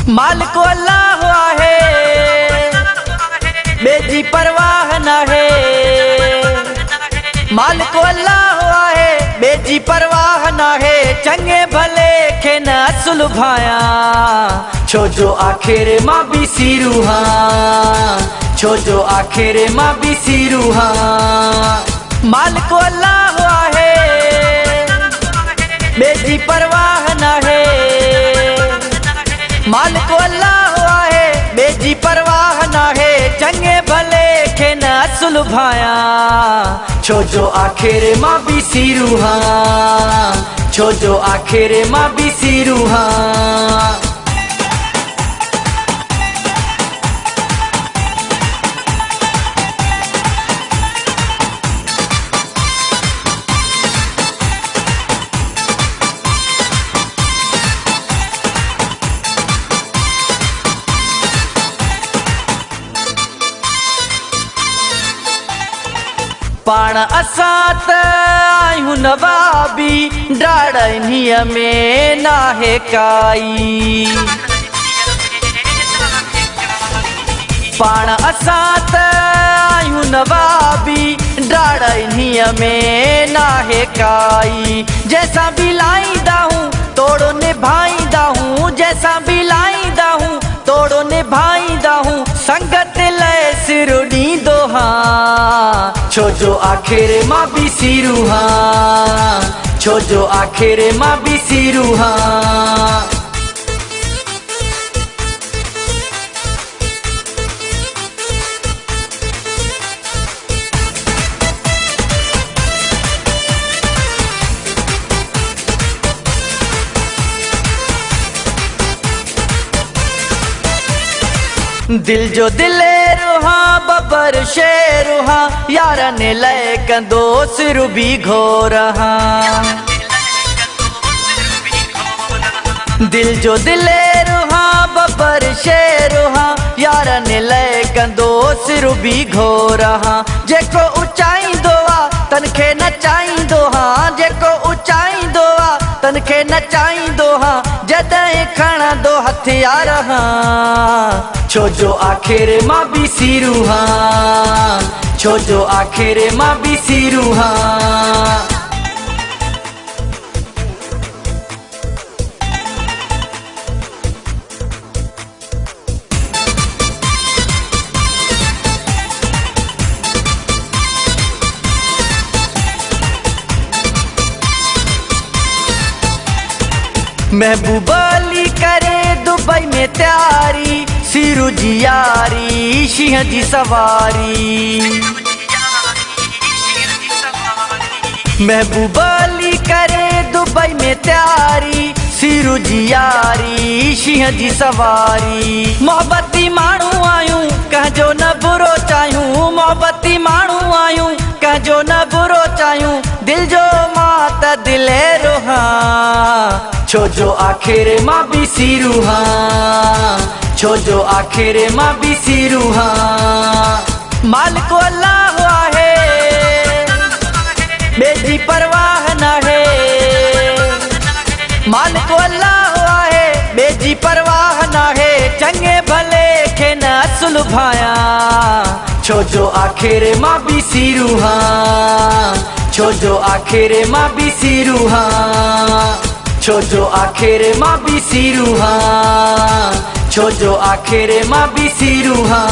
माल को अल्लाह हुआ है, बेजी परवाह न है। माल को अल्लाह हुआ है, बेजी परवाह न है। चंगे भले खे न सुलभाया, छो जो आखिर मां भी सीरूहा, छो जो आखिर मां भी सीरूहा। माल को अल्लाह हुआ है, बेजी परवाह न है। माल को अल्लाह हुआ है, बेजी परवाह न है। चंगे भले खे न सुलभाया, छो जो आखिर मां भी सीरूहा, छो जो आखिर मां भी सीरूहा। पाण असां त आहियूं नवाबी, डाढ़नीअ में नाहे काई। पाण असां त आहियूं नवाबी, डाढ़नीअ में नाहे काई। जैसा भी लाईंदा हूँ तोड़ो निभाईंदा हूँ, जैसा भी लाईंदा हूँ तोड़ो निभाईंदा हूँ। संगत लय सिर ॾींदो हाँ, छो जो आखिर मां भी सीरूहा, छो जो आखिर मां भी सीरूहा। दिल जो दिलेरुहा बबर शेरुहा, यारन लय कंदो सिर भी घोरहा। दिल जो दिलेरुहा बबर शेरुहा, यारन लय कंदो सिर भी घोरहा। जेको ऊंचाईंदो आ तनखे नचाईंदो हा, जेको ऊंचाईंदो आ तनखे नचाईंदो हा। जॾहिं खणंदो हथियार हाँ, छो जो आखिर मां भी सीरूहा, छो जो आखिर मां भी सीरूहा। महबूबा अली करे दुबई में तैयारी, सीरू जी यारी शींहं जी सवारी। महबूबा अली करे दुबई में तैयारी, सीरू जी यारी शींहं जी सवारी। मोहब्बती माण्हू आयूं कहजो न बुरो चाहियूं, मोहब्बती माण्हू आयूं कहजो न बुरो चाहियूं। दिल जो मां त दिलेरो हाँ, छो जो आखिर मां भी सीरूहा, छो जो आखिर मां भी सीरूहा। माल को अल्लाह हुआ है, बेजी परवाह न है। माल को अल्लाह हुआ है, बेजी परवाह न है। चंगे भले खे न सुलभाया, छो जो आखिर मां भी सीरूहा, छो जो आखिर मां भी सीरूहा, छो जो आखिर मां भी सीरूहा, छो जो आखिर मां भी सीरूहा।